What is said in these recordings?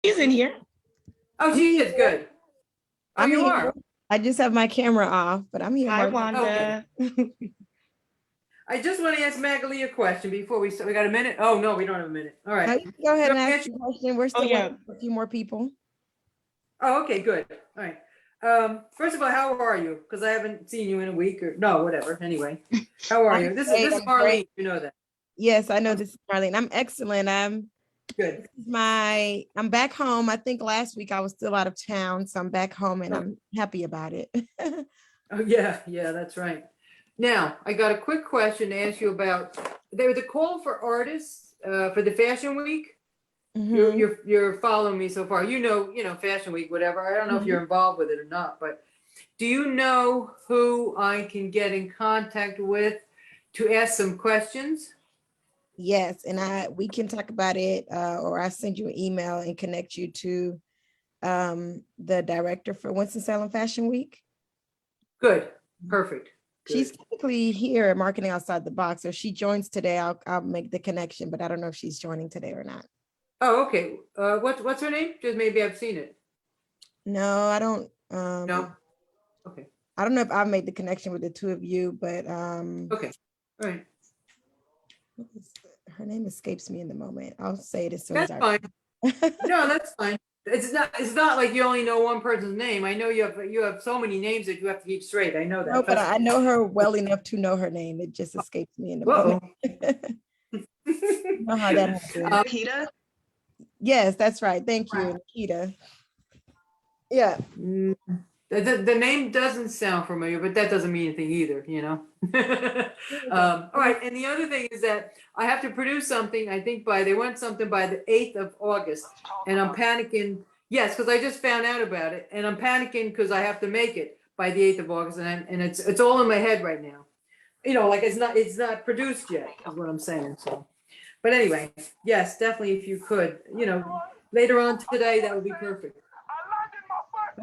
She's in here. Oh, she is good. Oh, I'm you here. are. I just have my camera off, but I'm here. Hi, Mark. Wanda. I just want to ask Magali a question before we start. We got a minute? Oh, no, we don't have a minute. All No, right. you can go ahead So and ask answer- your question. We're still yeah. waiting for a few more people. Oh, okay, good. All right. First of all, how are you? Because I haven't seen you in a week or no, whatever. Anyway, how are you? This is I'm Marlene. great. You know that. Yes, I know this is Marlene. I'm excellent. Good. I'm back home. I think last week I was still out of town, so I'm back home and I'm happy about it. Oh, yeah, that's right. Now, I got a quick question to ask you about. There was a call for artists for the Fashion Week. Mhm. You're following me so far. You know, Fashion Week, whatever. I don't know if you're involved with it or not, but do you know who I can get in contact with to ask some questions? Yes, and we can talk about it, or I send you an email and connect you to the director for Winston-Salem Fashion Week. Good. Perfect. Good. She's typically here at Marketing Outside the Box. So if she joins today, I'll make the connection, but I don't know if she's joining today or not. Oh, okay. What's her name? Just maybe I've seen it. No, I don't. No. Okay. I don't know if I've made the connection with the two of you, but Okay. All right. her name escapes me in the moment. I'll say it as soon That's as fine. No, that's fine. It's not like you only know one person's name. I know you have so many names that you have to keep straight. I know that. No, but I know her well enough to know her name. It just escapes me in the Whoa. moment. You know how that happens. Nikita? Yes, that's right. Thank you, Nikita. Yeah. The name doesn't sound familiar, but that doesn't mean anything either, you know? All right, and the other thing is that I have to produce something, I think they want something by the 8th of August, and I'm panicking. Yes, because I just found out about it, and I'm panicking because I have to make it by the 8th of August, and it's all in my head right now. You know, like it's not produced yet, is what I'm saying, so. But anyway, yes, definitely if you could, you know, later on today, that would be perfect.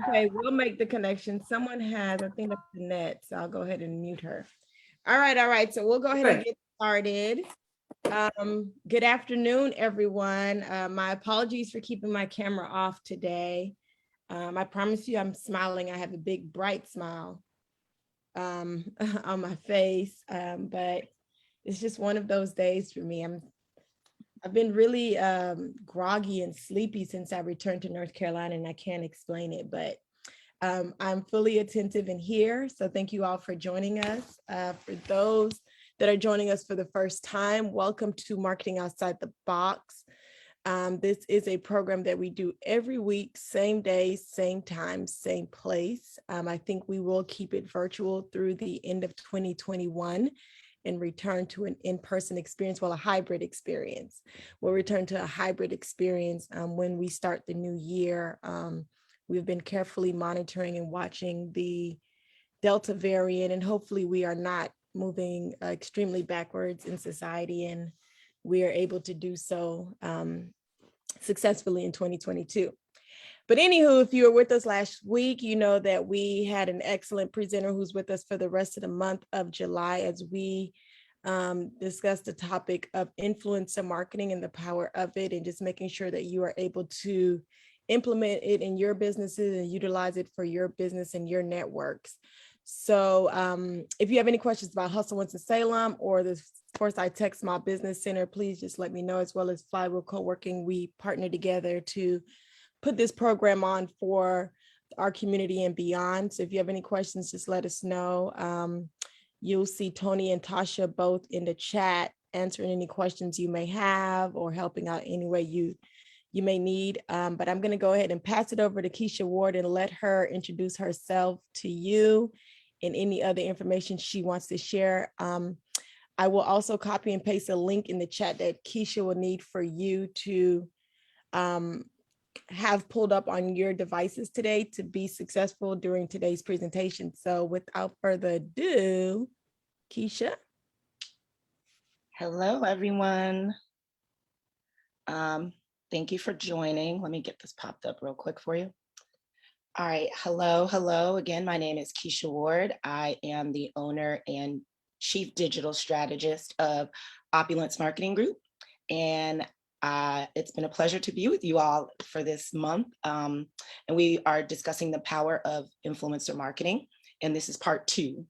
Okay, we'll make the connection. Someone has, I think that's Jeanette, so I'll go ahead and mute her. All right. So we'll go ahead and get started. Good afternoon, everyone. My apologies for keeping my camera off today. I promise you I'm smiling. I have a big, bright smile on my face, but it's just one of those days for me. I've been really groggy and sleepy since I returned to North Carolina, and I can't explain it, but I'm fully attentive and here. So thank you all for joining us. For those that are joining us for the first time, welcome to Marketing Outside the Box. This is a program that we do every week, same day, same time, same place. I think we will keep it virtual through the end of 2021. And return to an in-person experience, well, a hybrid experience. We'll return to a hybrid experience when we start the new year. We've been carefully monitoring and watching the Delta variant, and hopefully we are not moving extremely backwards in society, and we are able to do so successfully in 2022. But anywho, if you were with us last week, you know that we had an excellent presenter who's with us for the rest of the month of July as we discussed the topic of influencer marketing and the power of it, and just making sure that you are able to implement it in your businesses and utilize it for your business and your networks. So if you have any questions about Hustle Winston-Salem or the Foresight Tech Small Business Center, please just let me know, as well as Flywheel Co-working. We partner together to put this program on for our community and beyond. So if you have any questions, just let us know. You'll see Tony and Tasha both in the chat answering any questions you may have or helping out any way you may need. But I'm going to go ahead and pass it over to Keisha Ward and let her introduce herself to you and any other information she wants to share. I will also copy and paste a link in the chat that Keisha will need for you to have pulled up on your devices today to be successful during today's presentation. So without further ado, Keisha. Hello, everyone. Thank you for joining. Let me get this popped up real quick for you. All right, hello. Again, my name is Keisha Ward. I am the owner and chief digital strategist of Opulence Marketing Group. And It's been a pleasure to be with you all for this month. And we are discussing the power of influencer marketing. And this is part 2.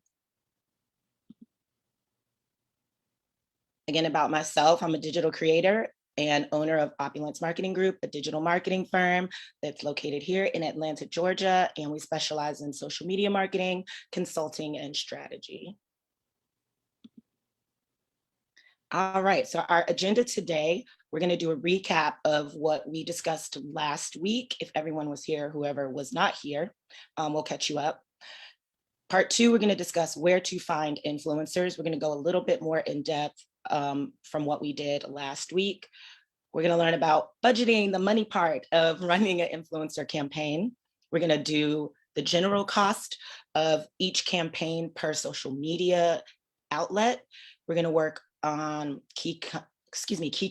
Again, about myself, I'm a digital creator and owner of Opulence Marketing Group, a digital marketing firm that's located here in Atlanta, Georgia. And we specialize in social media marketing, consulting, and strategy. All right, so our agenda today, we're going to do a recap of what we discussed last week. If everyone was here, whoever was not here, we'll catch you up. Part 2, we're going to discuss where to find influencers. We're going to go a little bit more in depth from what we did last week. We're going to learn about budgeting, the money part of running an influencer campaign. We're going to do the general cost of each campaign per social media outlet. We're going to work on key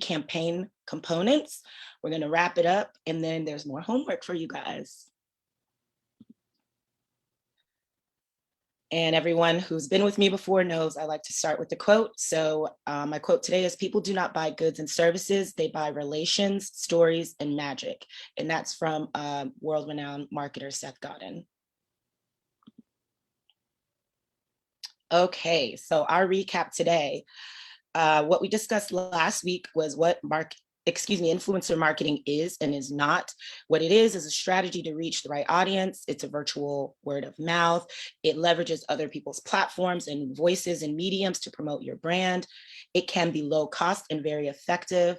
campaign components. We're going to wrap it up, and then there's more homework for you guys. And everyone who's been with me before knows I like to start with the quote. So my quote today is, people do not buy goods and services, they buy relations, stories, and magic. And that's from world-renowned marketer Seth Godin. Okay, so our recap today. What we discussed last week was what influencer marketing is and is not. What it is a strategy to reach the right audience. It's a virtual word of mouth. It leverages other people's platforms and voices and mediums to promote your brand. It can be low cost and very effective.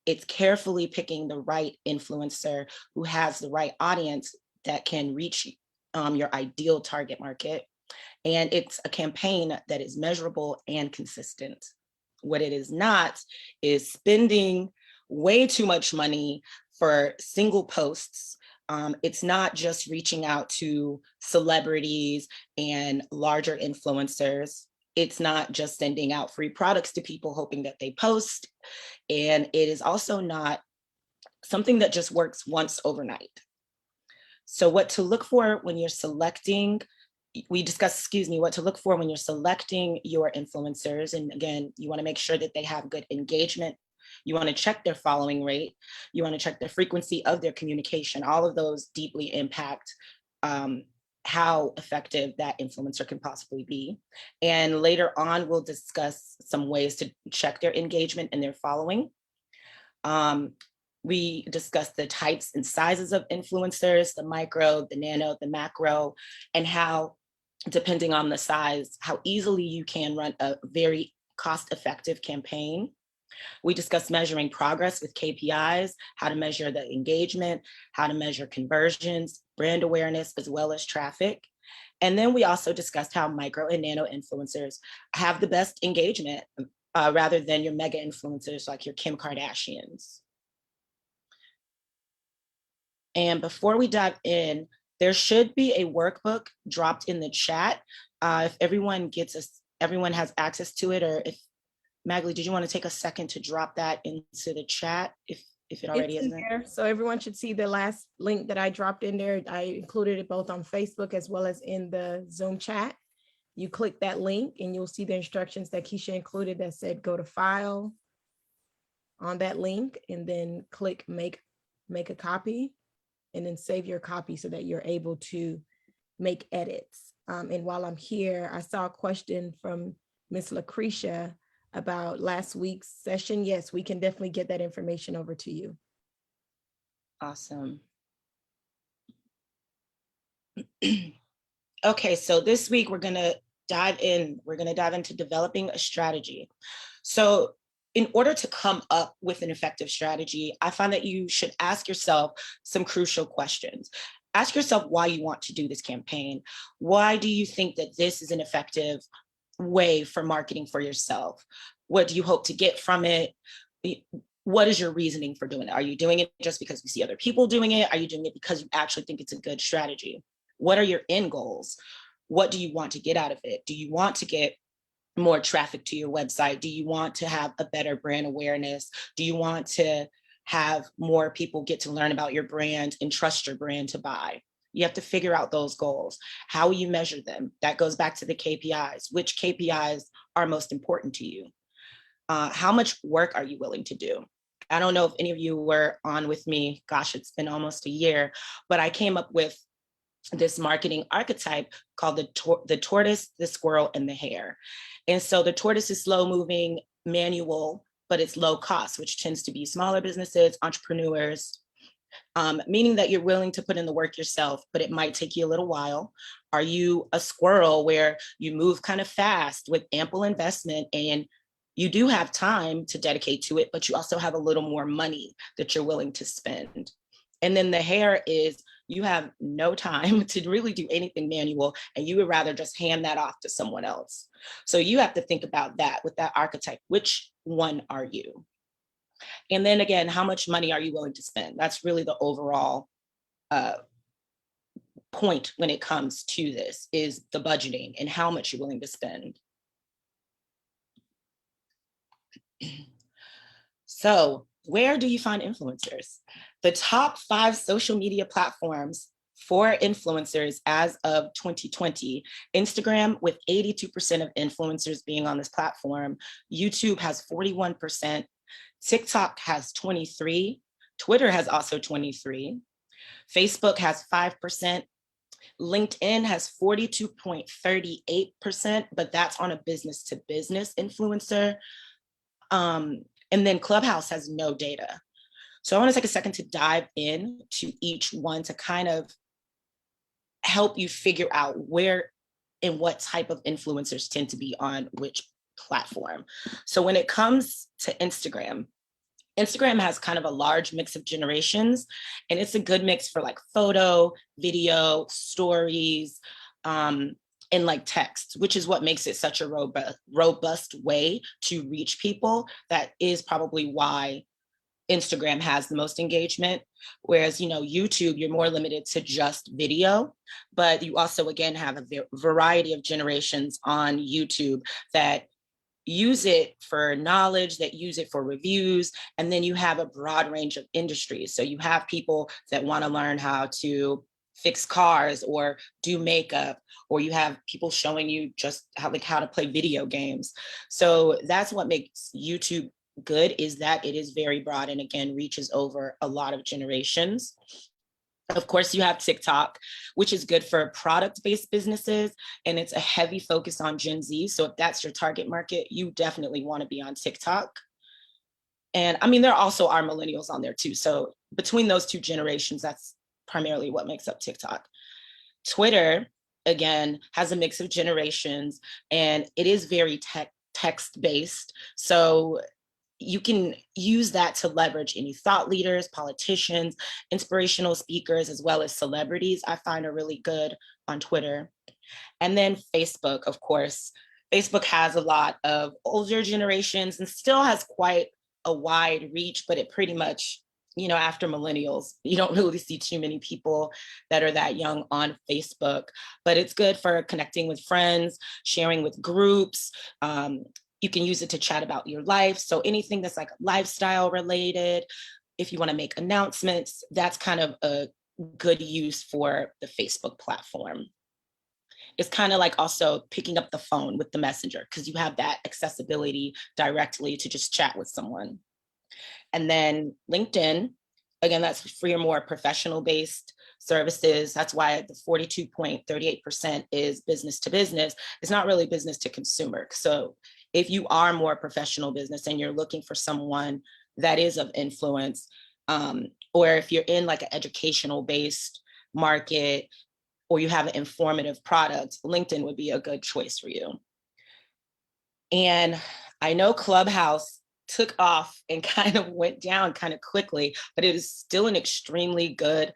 It's carefully picking the right influencer who has the right audience that can reach your ideal target market. And it's a campaign that is measurable and consistent. What it is not is spending way too much money for single posts. It's not just reaching out to celebrities and larger influencers. It's not just sending out free products to people hoping that they post. And it is also not something that just works once overnight. So what to look for when you're selecting what to look for when you're selecting your influencers. And again, you want to make sure that they have good engagement. You want to check their following rate. You want to check the frequency of their communication. All of those deeply impact how effective that influencer can possibly be. And later on, we'll discuss some ways to check their engagement and their following. We discussed the types and sizes of influencers, the micro, the nano, the macro, and how, depending on the size, how easily you can run a very cost-effective campaign. We discussed measuring progress with KPIs, how to measure the engagement, how to measure conversions, brand awareness, as well as traffic. And then we also discussed how micro and nano influencers have the best engagement rather than your mega influencers like your Kim Kardashians. And before we dive in, there should be a workbook dropped in the chat. If everyone has access to it, or if Magley, did you want to take a second to drop that into the chat if it already isn't there? So everyone should see the last link that I dropped in there. I included it both on Facebook as well as in the Zoom chat. You click that link and you'll see the instructions that Keisha included that said go to file on that link and then click make a copy, and then save your copy so that you're able to make edits. And while I'm here, I saw a question from Miss Lucretia about last week's session. Yes, we can definitely get that information over to you. Awesome. Okay, so this week we're gonna dive into developing a strategy. So in order to come up with an effective strategy, I find that you should ask yourself some crucial questions. Ask yourself why you want to do this campaign. Why do you think that this is an effective way for marketing for yourself? What do you hope to get from it? What is your reasoning for doing it? Are you doing it just because you see other people doing it? Are you doing it because you actually think it's a good strategy? What are your end goals? What do you want to get out of it? Do you want to get more traffic to your website? Do you want to have a better brand awareness? Do you want to have more people get to learn about your brand and trust your brand to buy? You have to figure out those goals. How will you measure them? That goes back to the KPIs. Which KPIs are most important to you? How much work are you willing to do? I don't know if any of you were on with me. Gosh, it's been almost a year, but I came up with this marketing archetype called the tortoise, the squirrel, and the hare. And so the tortoise is slow moving, manual, but it's low cost, which tends to be smaller businesses, entrepreneurs, meaning that you're willing to put in the work yourself, but it might take you a little while. Are you a squirrel where you move kind of fast with ample investment and you do have time to dedicate to it, but you also have a little more money that you're willing to spend? And then the hare is you have no time to really do anything manual and you would rather just hand that off to someone else. So you have to think about that with that archetype. Which one are you? And then again, how much money are you willing to spend? That's really the overall point when it comes to this, is the budgeting and how much you're willing to spend. So where do you find influencers? The top 5 social media platforms for influencers as of 2020, Instagram with 82% of influencers being on this platform, YouTube has 41%, TikTok has 23%, Twitter has also 23%, Facebook has 5%, LinkedIn has 42.38%, but that's on a business to business influencer. And then Clubhouse has no data. So I want to take a second to dive in to each one to kind of help you figure out where and what type of influencers tend to be on which platform. So when it comes to Instagram, Instagram has kind of a large mix of generations, and it's a good mix for like photo, video, stories, and like text, which is what makes it such a robust way to reach people. That is probably why Instagram has the most engagement, whereas, YouTube, you're more limited to just video, but you also, again, have a variety of generations on YouTube that use it for knowledge, that use it for reviews, and then you have a broad range of industries. So you have people that want to learn how to fix cars or do makeup, or you have people showing you just how to play video games. So that's what makes YouTube good, is that it is very broad and again reaches over a lot of generations. Of course, you have TikTok, which is good for product-based businesses, and it's a heavy focus on Gen Z. So if that's your target market, you definitely want to be on TikTok. And I mean, there also are millennials on there too. So between those two generations, that's primarily what makes up TikTok. Twitter, again, has a mix of generations, and it is very text-based. So you can use that to leverage any thought leaders, politicians, inspirational speakers, as well as celebrities. I find are really good on Twitter. And then Facebook, of course. Facebook has a lot of older generations and still has quite a wide reach, but it pretty much, after millennials, you don't really see too many people that are that young on Facebook, but it's good for connecting with friends, sharing with groups. You can use it to chat about your life. So anything that's like lifestyle related, if you want to make announcements, that's kind of a good use for the Facebook platform. It's kind of like also picking up the phone with the messenger, because you have that accessibility directly to just chat with someone. And then LinkedIn, again, that's for your more professional based services. That's why the 42.38% is business to business. It's not really business to consumer. So if you are more professional business and you're looking for someone that is of influence, or if you're in like an educational based market, or you have an informative product, LinkedIn would be a good choice for you. And I know Clubhouse took off and kind of went down kind of quickly, but it is still an extremely good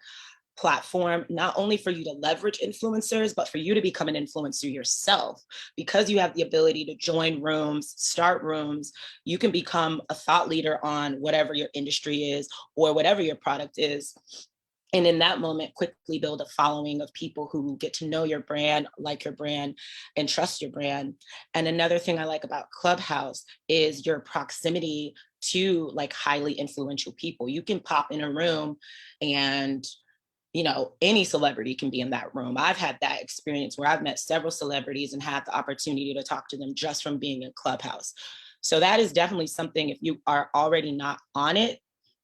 platform, not only for you to leverage influencers, but for you to become an influencer yourself. Because you have the ability to join rooms, start rooms, you can become a thought leader on whatever your industry is or whatever your product is. And in that moment, quickly build a following of people who get to know your brand, like your brand, and trust your brand. And another thing I like about Clubhouse is your proximity to like highly influential people. You can pop in a room and any celebrity can be in that room. I've had that experience where I've met several celebrities and had the opportunity to talk to them just from being in Clubhouse. So that is definitely something, if you are already not on it,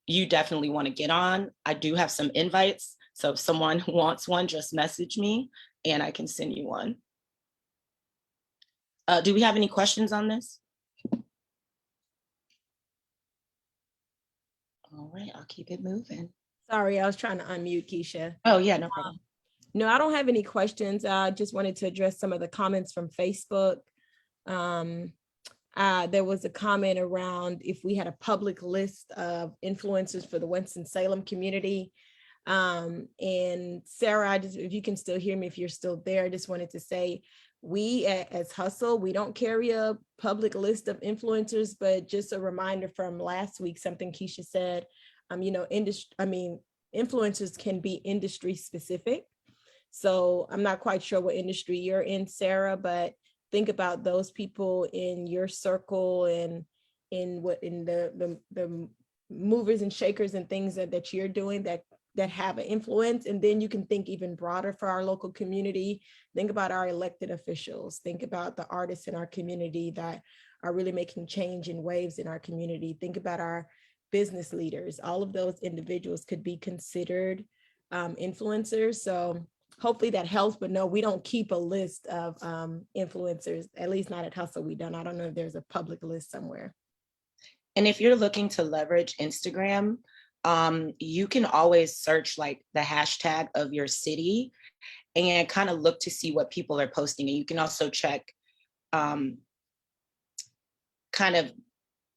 you definitely want to get on. I do have some invites. So if someone wants one, just message me and I can send you one. Do we have any questions on this? All right, I'll keep it moving. Sorry, I was trying to unmute Keisha. Oh yeah, no problem. No, I don't have any questions. I just wanted to address some of the comments from Facebook. There was a comment around if we had a public list of influencers for the Winston-Salem community. And Sarah, if you can still hear me, if you're still there, I just wanted to say, we as Hustle, we don't carry a public list of influencers, but just a reminder from last week, something Keisha said, influencers can be industry specific. So I'm not quite sure what industry you're in, Sarah, but think about those people in your circle and in the movers and shakers and things that you're doing that have an influence. And then you can think even broader for our local community. Think about our elected officials. Think about the artists in our community that are really making change in waves in our community. Think about our business leaders. All of those individuals could be considered influencers. So hopefully that helps, but no, we don't keep a list of influencers, at least not at Hustle. We don't. I don't know if there's a public list somewhere. And if you're looking to leverage Instagram, you can always search like the hashtag of your city and kind of look to see what people are posting. And you can also check kind of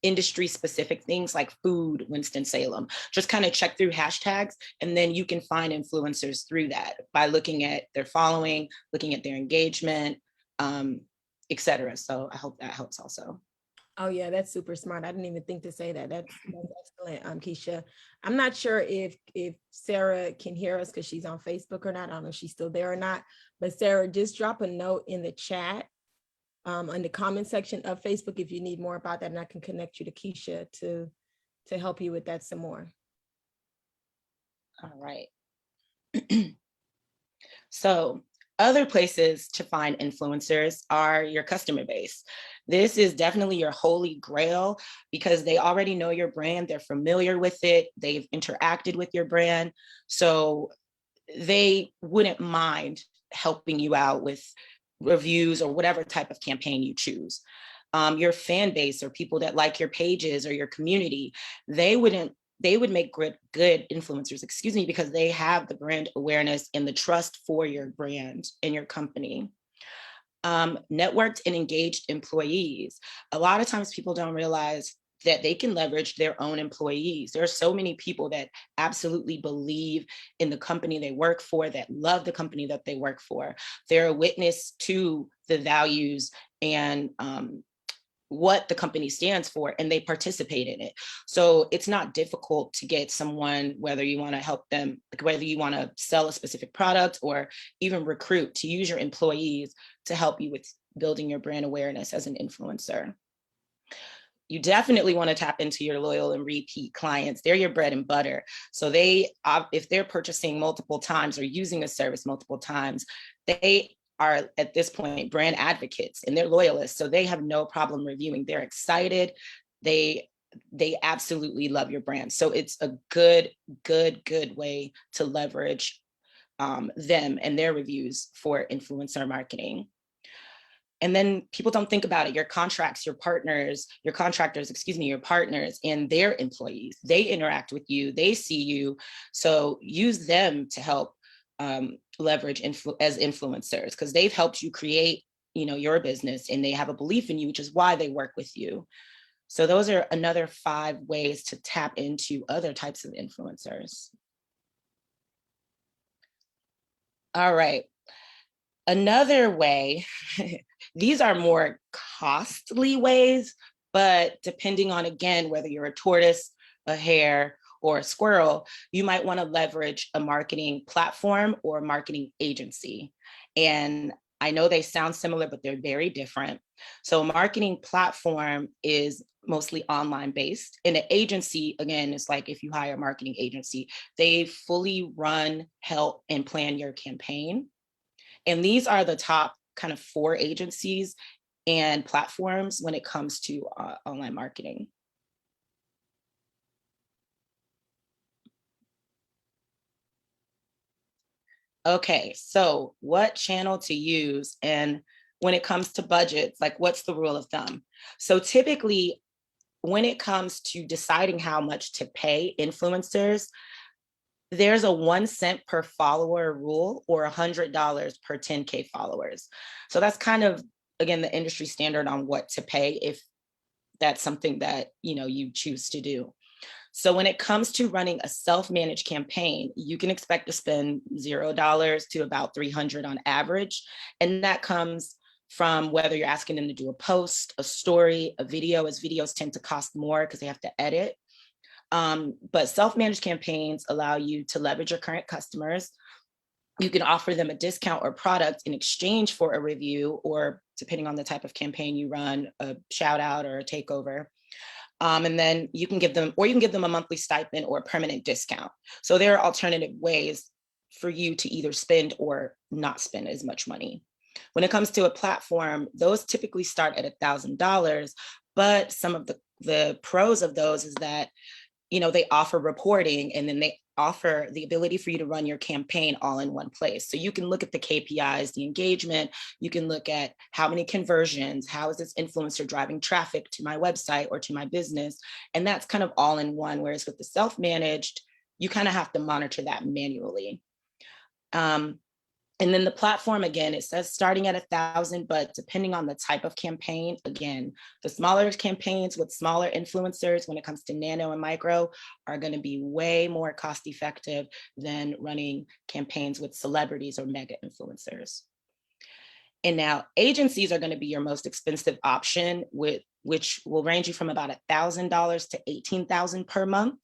industry specific things like food, Winston-Salem. Just kind of check through hashtags, and then you can find influencers through that by looking at their following, looking at their engagement, etc. So I hope that helps also. Oh yeah, that's super smart. I didn't even think to say that. That's excellent, Keisha. I'm not sure if Sarah can hear us because she's on Facebook or not. I don't know if she's still there or not. But Sarah, just drop a note in the chat, in the comment section of Facebook if you need more about that, and I can connect you to Keisha to help you with that some more. All right. So other places to find influencers are your customer base. This is definitely your holy grail because they already know your brand, they're familiar with it, they've interacted with your brand, so they wouldn't mind helping you out with reviews or whatever type of campaign you choose. Your fan base or people that like your pages or your community, they would make good influencers, because they have the brand awareness and the trust for your brand and your company. Networked and engaged employees. A lot of times people don't realize that they can leverage their own employees. There are so many people that absolutely believe in the company they work for, that love the company that they work for. They're a witness to the values and what the company stands for, and they participate in it. So it's not difficult to get someone, whether you want to help them, whether you want to sell a specific product or even recruit, to use your employees to help you with building your brand awareness as an influencer. You definitely want to tap into your loyal and repeat clients. They're your bread and butter. So if they're purchasing multiple times or using a service multiple times, they are at this point brand advocates and they're loyalists. So they have no problem reviewing. They're excited. They absolutely love your brand. So it's a good way to leverage them and their reviews for influencer marketing. And then people don't think about it. Your contractors, your partners, and their employees, they interact with you, they see you. So use them to help leverage as influencers, because they've helped you create, your business, and they have a belief in you, which is why they work with you. So those are another 5 ways to tap into other types of influencers. All right. Another way, these are more costly ways, but depending on, again, whether you're a tortoise, a hare, or a squirrel, you might want to leverage a marketing platform or a marketing agency. And I know they sound similar, but they're very different. So a marketing platform is mostly online based. And an agency, again, is like if you hire a marketing agency, they fully run, help, and plan your campaign. And these are the top kind of 4 agencies and platforms when it comes to online marketing. Okay, so what channel to use? And when it comes to budgets, like what's the rule of thumb? So typically, when it comes to deciding how much to pay influencers, there's a 1 cent per follower rule or $100 per 10K followers. So that's kind of, again, the industry standard on what to pay if that's something that, you choose to do. So when it comes to running a self-managed campaign, you can expect to spend $0 to about 300 on average. And that comes from whether you're asking them to do a post, a story, a video, as videos tend to cost more because they have to edit. But self-managed campaigns allow you to leverage your current customers. You can offer them a discount or product in exchange for a review, or depending on the type of campaign you run, a shout out or a takeover. And then you can give them a monthly stipend or a permanent discount. So there are alternative ways for you to either spend or not spend as much money. When it comes to a platform, those typically start at $1,000, but some of the pros of those is that they offer reporting, and then they offer the ability for you to run your campaign all in one place. So you can look at the KPIs, the engagement, you can look at how many conversions, how is this influencer driving traffic to my website or to my business. And that's kind of all in one. Whereas with the self-managed, you kind of have to monitor that manually. And then the platform, again, it says starting at 1,000, but depending on the type of campaign, again, the smaller campaigns with smaller influencers when it comes to nano and micro are going to be way more cost effective than running campaigns with celebrities or mega influencers. And now agencies are going to be your most expensive option, which will range you from about $1,000 to $18,000 per month.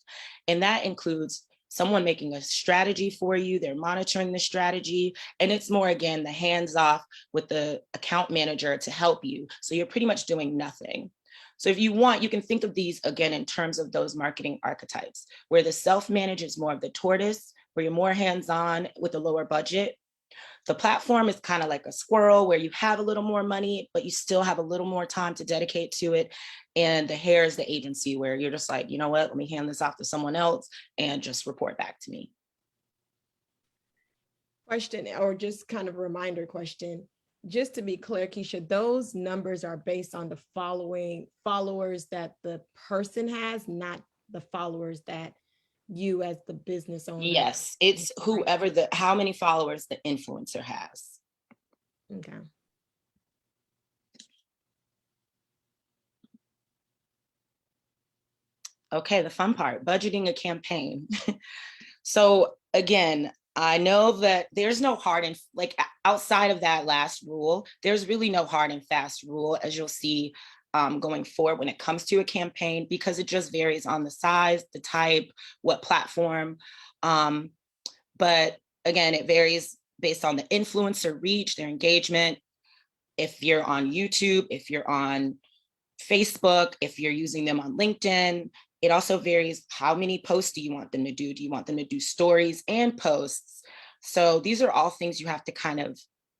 And that includes someone making a strategy for you, they're monitoring the strategy, and it's more, again, the hands off with the account manager to help you. So you're pretty much doing nothing. So if you want, you can think of these again in terms of those marketing archetypes, where the self-managed is more of the tortoise, where you're more hands-on with a lower budget. The platform is kind of like a squirrel, where you have a little more money, but you still have a little more time to dedicate to it. And the hare is the agency, where you're just like, you know what, let me hand this off to someone else and just report back to me. Question, or just kind of a reminder question. Just to be clear, Keisha, those numbers are based on the followers that the person has, not the followers that you as the business owner. Yes, it's whoever how many followers the influencer has. Okay. Okay, the fun part, budgeting a campaign. So again, I know that there's no hard and outside of that last rule, there's really no hard and fast rule, as you'll see going forward when it comes to a campaign, because it just varies on the size, the type, what platform. But again, it varies based on the influencer reach, their engagement. If you're on YouTube, if you're on Facebook, if you're using them on LinkedIn, it also varies how many posts do you want them to do? Do you want them to do stories and posts? So these are all things you have to kind of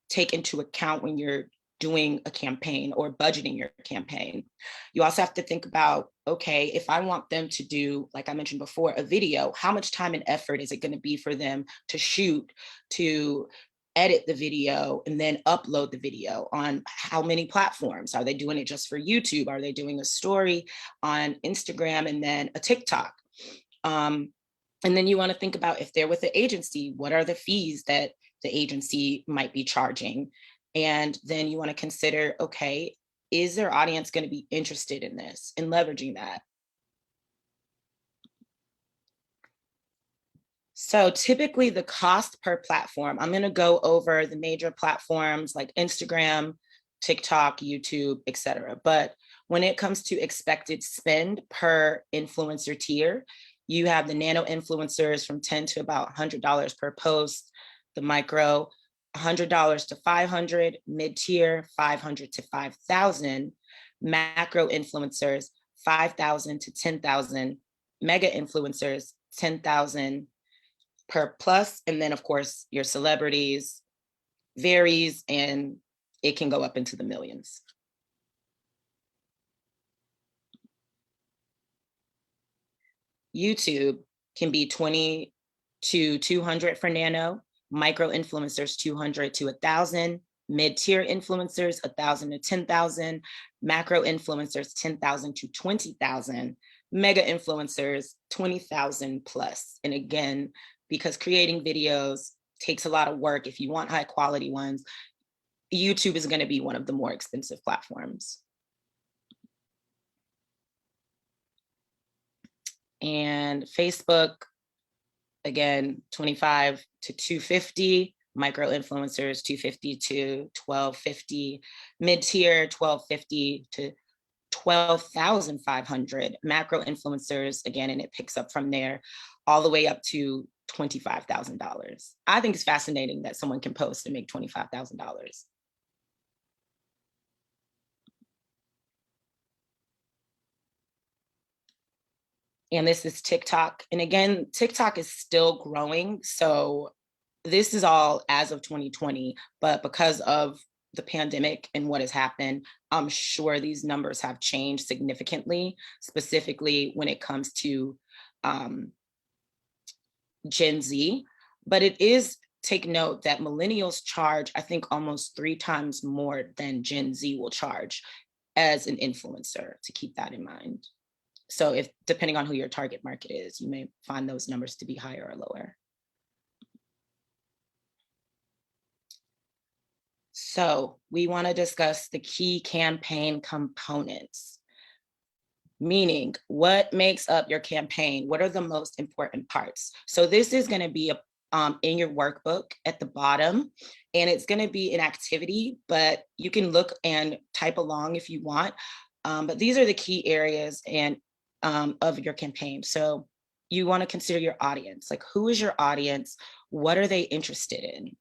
take into account when you're doing a campaign or budgeting your campaign. You also have to think about, okay, if I want them to do, like I mentioned before, a video, how much time and effort is it going to be for them to shoot, to edit the video, and then upload the video on how many platforms? Are they doing it just for YouTube? Are they doing a story on Instagram and then a TikTok? And then you want to think about, if they're with the agency, what are the fees that the agency might be charging? And then you want to consider, okay, is their audience going to be interested in this and leveraging that? So typically the cost per platform, I'm going to go over the major platforms like Instagram, TikTok, YouTube, etc. But when it comes to expected spend per influencer tier, you have the nano influencers from $10 to about $100 per post, the micro $100 to $500, mid-tier $500 to $5,000, macro influencers $5,000 to $10,000, mega influencers $10,000 per plus, and then of course your celebrities varies, and it can go up into the millions. YouTube can be 20 to 200 for nano, micro influencers 200 to 1,000, mid-tier influencers 1,000 to 10,000, macro influencers 10,000 to 20,000, mega influencers 20,000 plus. And again, because creating videos takes a lot of work, if you want high quality ones, YouTube is going to be one of the more expensive platforms. And Facebook, again, 25 to 250, micro influencers 250 to 1250, mid-tier 1250 to 12,500, macro influencers, again, and it picks up from there all the way up to $25,000. I think it's fascinating that someone can post and make $25,000. And this is TikTok. And again, TikTok is still growing. So this is all as of 2020, but because of the pandemic and what has happened, I'm sure these numbers have changed significantly, specifically when it comes to Gen Z. But it is, take note that millennials charge, I think, almost 3 times more than Gen Z will charge as an influencer, to keep that in mind. So if, depending on who your target market is, you may find those numbers to be higher or lower. So we want to discuss the key campaign components, meaning what makes up your campaign? What are the most important parts? So this is going to be in your workbook at the bottom, and it's going to be an activity, but you can look and type along if you want. But these are the key areas of your campaign. So you want to consider your audience, like who is your audience? What are they interested in?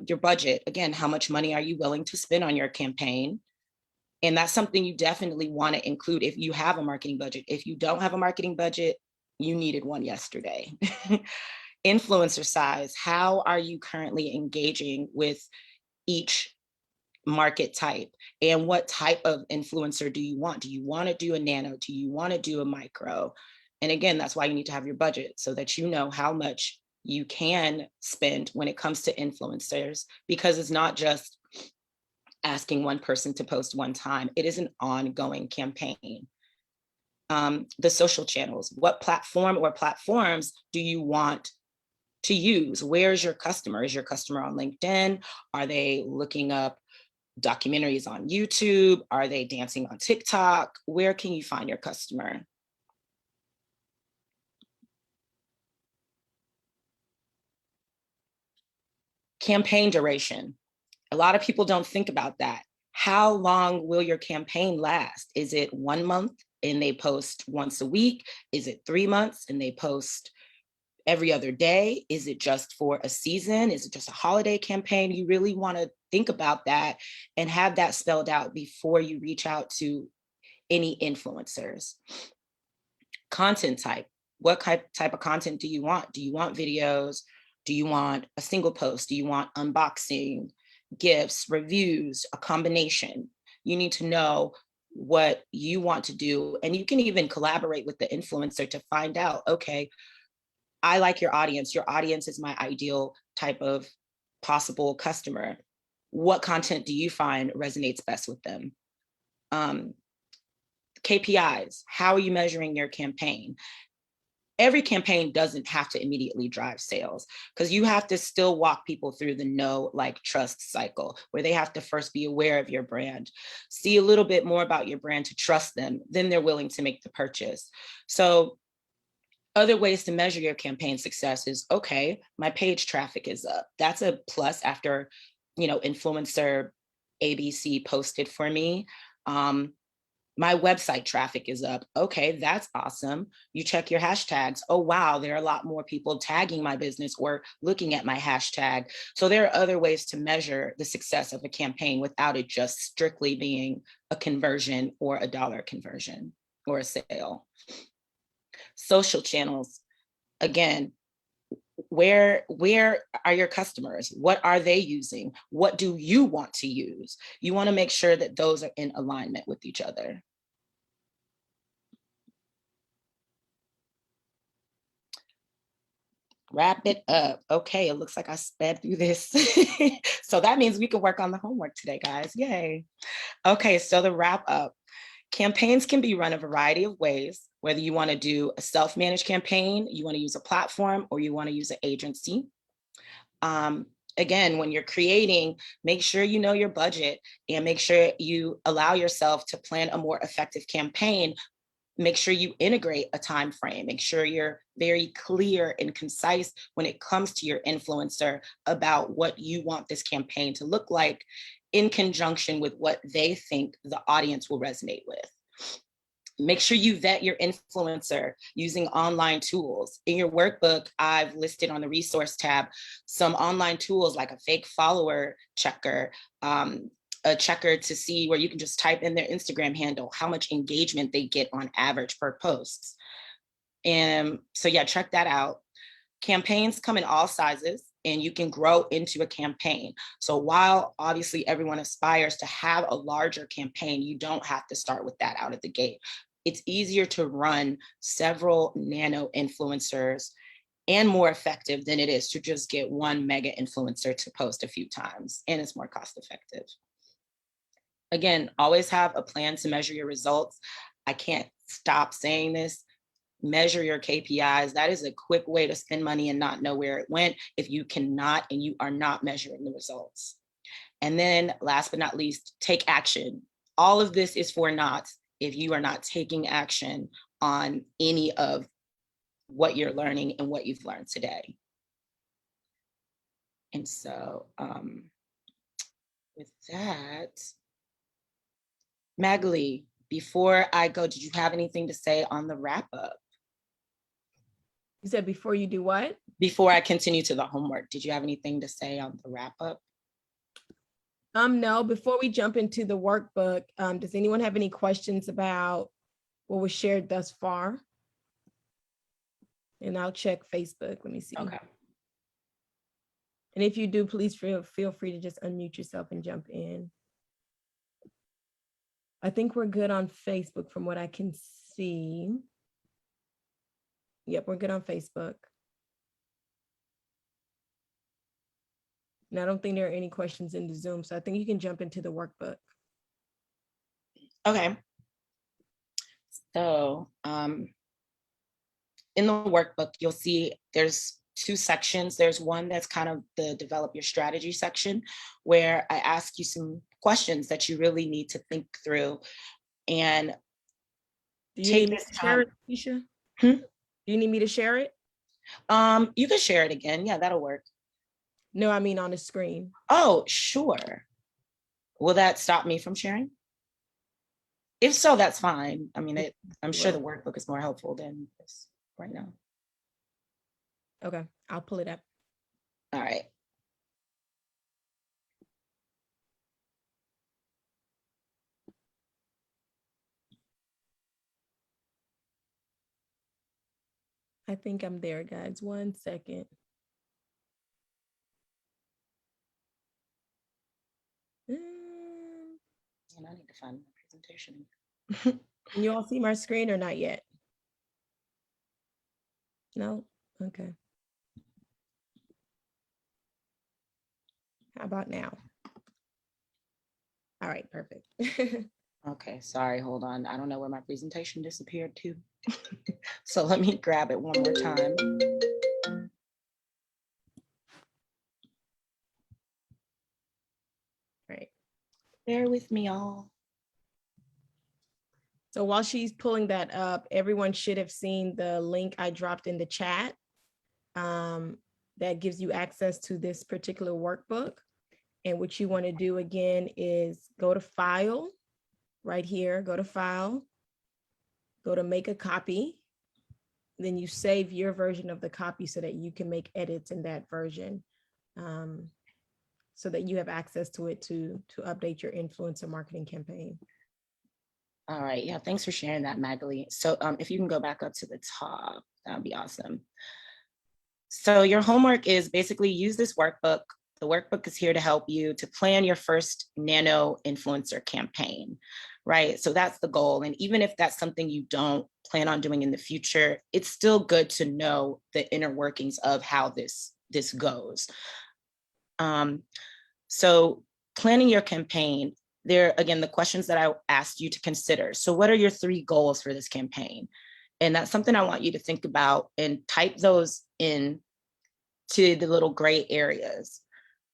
Your budget, again, how much money are you willing to spend on your campaign? And that's something you definitely want to include if you have a marketing budget. If you don't have a marketing budget, you needed one yesterday. Influencer size, how are you currently engaging with each market type? And what type of influencer do you want? Do you want to do a nano? Do you want to do a micro? And again, that's why you need to have your budget, so that you know how much you can spend when it comes to influencers, because it's not just asking one person to post one time. It is an ongoing campaign. The social channels, what platform or platforms do you want to use? Where's your customer? Is your customer on LinkedIn? Are they looking up documentaries on YouTube? Are they dancing on TikTok? Where can you find your customer? Campaign duration. A lot of people don't think about that. How long will your campaign last? Is it 1 month and they post once a week? Is it 3 months and they post every other day? Is it just for a season? Is it just a holiday campaign? You really want to think about that and have that spelled out before you reach out to any influencers. Content type. What type of content do you want? Do you want videos? Do you want a single post? Do you want unboxing, gifts, reviews, a combination? You need to know what you want to do. And you can even collaborate with the influencer to find out, okay, I like your audience. Your audience is my ideal type of possible customer. What content do you find resonates best with them? KPIs, how are you measuring your campaign? Every campaign doesn't have to immediately drive sales, because you have to still walk people through the know, like, trust cycle, where they have to first be aware of your brand, see a little bit more about your brand to trust them, then they're willing to make the purchase. So other ways to measure your campaign success is, okay, my page traffic is up. That's a plus after, influencer ABC posted for me. My website traffic is up. Okay, that's awesome. You check your hashtags. Oh, wow, there are a lot more people tagging my business or looking at my hashtag. So there are other ways to measure the success of a campaign without it just strictly being a conversion or a dollar conversion or a sale. Social channels, again, where are your customers? What are they using? What do you want to use? You want to make sure that those are in alignment with each other. Wrap it up. Okay, it looks like I sped through this. So that means we can work on the homework today, guys. Yay. Okay, so the wrap up. Campaigns can be run a variety of ways, whether you want to do a self-managed campaign, you want to use a platform, or you want to use an agency. Again, when you're creating, make sure you know your budget and make sure you allow yourself to plan a more effective campaign. Make sure you integrate a time frame. Make sure you're very clear and concise when it comes to your influencer about what you want this campaign to look like in conjunction with what they think the audience will resonate with. Make sure you vet your influencer using online tools. In your workbook, I've listed on the resource tab some online tools like a fake follower checker, a checker to see where you can just type in their Instagram handle, how much engagement they get on average per post. And so yeah, check that out. Campaigns come in all sizes and you can grow into a campaign. So while obviously everyone aspires to have a larger campaign, you don't have to start with that out of the gate. It's easier to run several nano influencers and more effective than it is to just get one mega influencer to post a few times, and it's more cost effective. Again, always have a plan to measure your results. I can't stop saying this. Measure your KPIs. That is a quick way to spend money and not know where it went if you cannot and you are not measuring the results. And then last but not least, take action. All of this is for naught if you are not taking action on any of what you're learning and what you've learned today. And so with that, Magali, before I go, did you have anything to say on the wrap up? You said before you do what? Before I continue to the homework, did you have anything to say on the wrap up? No, before we jump into the workbook, does anyone have any questions about what was shared thus far? And I'll check Facebook. Let me see. Okay. And if you do, please feel free to just unmute yourself and jump in. I think we're good on Facebook from what I can see. Yep, we're good on Facebook. And I don't think there are any questions in the Zoom, so I think you can jump into the workbook. Okay. So in the workbook, you'll see there's two sections. There's one that's kind of the develop your strategy section, where I ask you some questions that you really need to think through and take this time. Share it, Keisha? Do you need me to share it? You can share it again. Yeah, that'll work. No, I mean on the screen. Oh, sure. Will that stop me from sharing? If so, that's fine. I mean, I'm sure the workbook is more helpful than this right now. Okay, I'll pull it up. All right. I think I'm there, guys. 1 second. And I need to find my presentation. Can you all see my screen or not yet? No? Okay. How about now? All right, perfect. Okay, sorry, hold on. I don't know where my presentation disappeared to. So let me grab it one more time. Right. Bear with me, all. So while she's pulling that up, everyone should have seen the link I dropped in the chat that gives you access to this particular workbook. And what you want to do again is go to File, right here, go to File, go to Make a Copy. Then you save your version of the copy so that you can make edits in that version, so that you have access to it to update your influencer marketing campaign. All right, yeah, thanks for sharing that, Magali. So if you can go back up to the top, that would be awesome. So your homework is basically use this workbook. The workbook is here to help you to plan your first nano influencer campaign. right? So that's the goal. And even if that's something you don't plan on doing in the future, it's still good to know the inner workings of how this goes. So planning your campaign, there again, the questions that I asked you to consider. So what are your 3 goals for this campaign? And that's something I want you to think about and type those in to the little gray areas.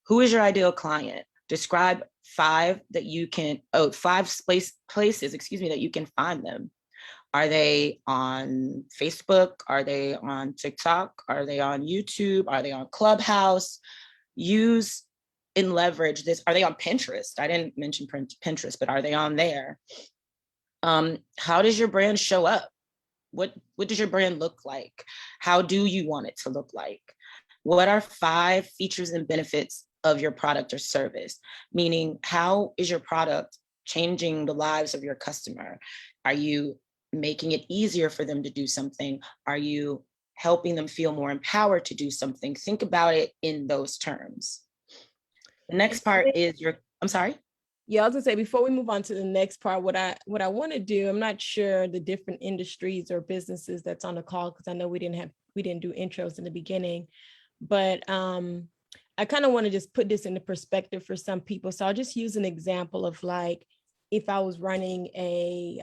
Who is your ideal client? Describe 5 that you can, 5 places, that you can find them. Are they on Facebook? Are they on TikTok? Are they on YouTube? Are they on Clubhouse? Use and leverage this. Are they on Pinterest? I didn't mention Pinterest, but are they on there? How does your brand show up? What does your brand look like? How do you want it to look like? What are 5 features and benefits of your product or service? Meaning, how is your product changing the lives of your customer? Are you making it easier for them to do something? Are you helping them feel more empowered to do something? Think about it in those terms. The next part is I'm sorry? Yeah, I was gonna say, before we move on to the next part, what I want to do, I'm not sure the different industries or businesses that's on the call, because I know we didn't do intros in the beginning, but I kind of want to just put this into perspective for some people. So I'll just use an example of, like, if I was running a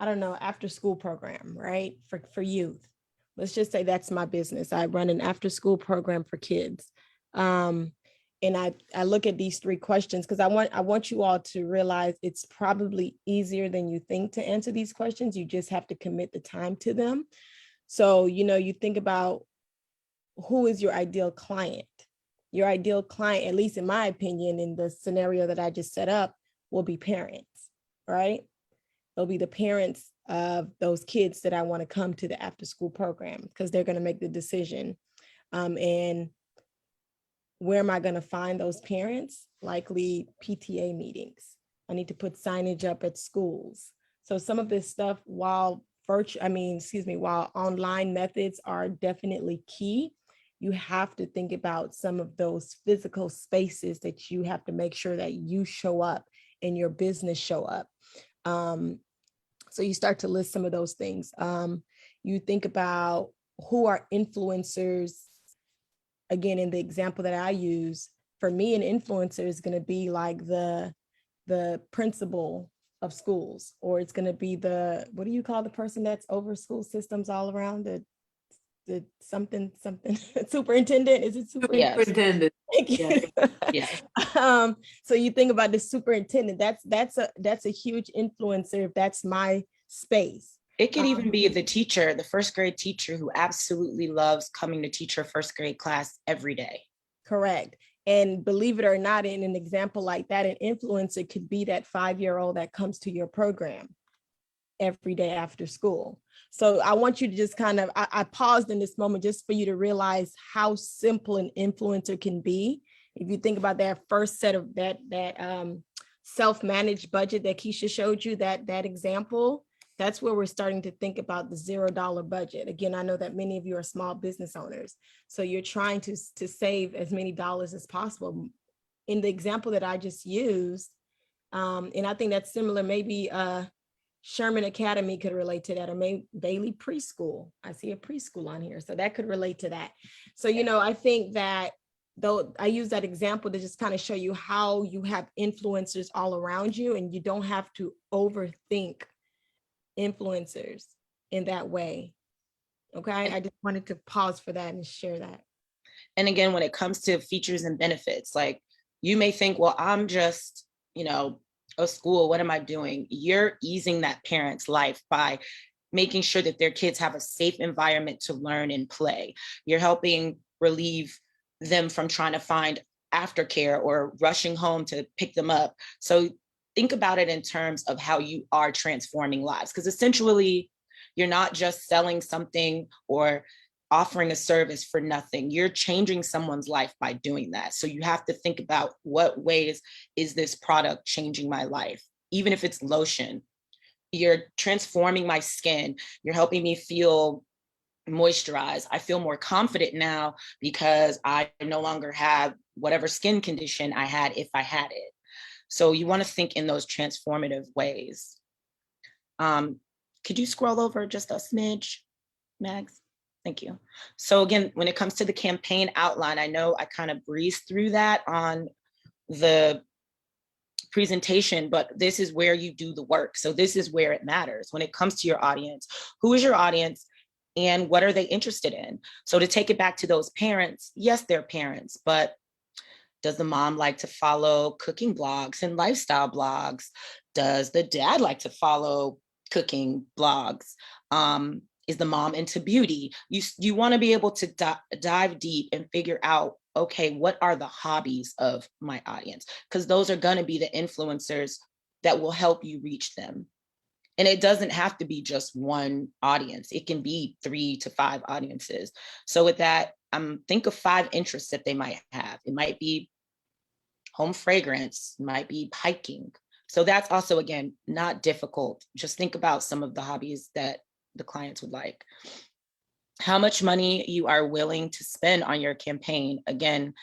I don't know, after school program, right? For youth. Let's just say that's my business. I run an after school program for kids. And I look at these 3 questions because I want you all to realize it's probably easier than you think to answer these questions. You just have to commit the time to them. So, you think about, who is your ideal client? Your ideal client, at least in my opinion, in the scenario that I just set up, will be parents, right? They'll be the parents of those kids that I want to come to the after school program, because they're going to make the decision. And where am I going to find those parents? Likely PTA meetings. I need to put signage up at schools. So some of this stuff, while online methods are definitely key, you have to think about some of those physical spaces that you have to make sure that you show up and your business show up. So you start to list some of those things. You think about, who are influencers. Again, in the example that I use, for me, an influencer is going to be like the principal of schools, or it's going to be what do you call the person that's over school systems all around, the something superintendent? Is it superintendent? Thank you. Yeah. So you think about the superintendent, that's a huge influencer if that's my space. It could even be the teacher, the first grade teacher who absolutely loves coming to teach her first grade class every day. Correct. And believe it or not, in an example like that, an influencer could be that 5-year-old that comes to your program every day after school. So I want you to just kind of, I paused in this moment just for you to realize how simple an influencer can be. If you think about that first set of that self-managed budget that Keisha showed you, that example, that's where we're starting to think about the $0 budget. Again, I know that many of you are small business owners, so you're trying to save as many dollars as possible. In the example that I just used, and I think that's similar, maybe Sherman Academy could relate to that, or maybe Bailey Preschool. I see a preschool on here, so that could relate to that. So, I think that, though I use that example to just kind of show you how you have influencers all around you, and you don't have to overthink influencers in that way. Okay, I just wanted to pause for that and share that. And again, when it comes to features and benefits, like, you may think, well, I'm just, a school, what am I doing? You're easing that parent's life by making sure that their kids have a safe environment to learn and play. You're helping relieve them from trying to find aftercare or rushing home to pick them up. So think about it in terms of how you are transforming lives, because essentially you're not just selling something or offering a service for nothing. You're changing someone's life by doing that. So you have to think about, what ways is this product changing my life? Even if it's lotion, you're transforming my skin. You're helping me feel moisturized. I feel more confident now because I no longer have whatever skin condition I had if I had it. So you want to think in those transformative ways. Could you scroll over just a smidge, Mags? Thank you. So again, when it comes to the campaign outline, I know I kind of breezed through that on the presentation, but this is where you do the work. So this is where it matters when it comes to your audience. Who is your audience and what are they interested in? So to take it back to those parents, yes, they're parents, but does the mom like to follow cooking blogs and lifestyle blogs? Does the dad like to follow cooking blogs? Is the mom into beauty? You want to be able to dive deep and figure out, okay, what are the hobbies of my audience? Because those are going to be the influencers that will help you reach them. And it doesn't have to be just one audience. It can be 3 to 5 audiences. So with that, think of 5 interests that they might have. It might be home fragrance, might be hiking. So that's also, again, not difficult. Just think about some of the hobbies that the clients would like. How much money you are willing to spend on your campaign. Again,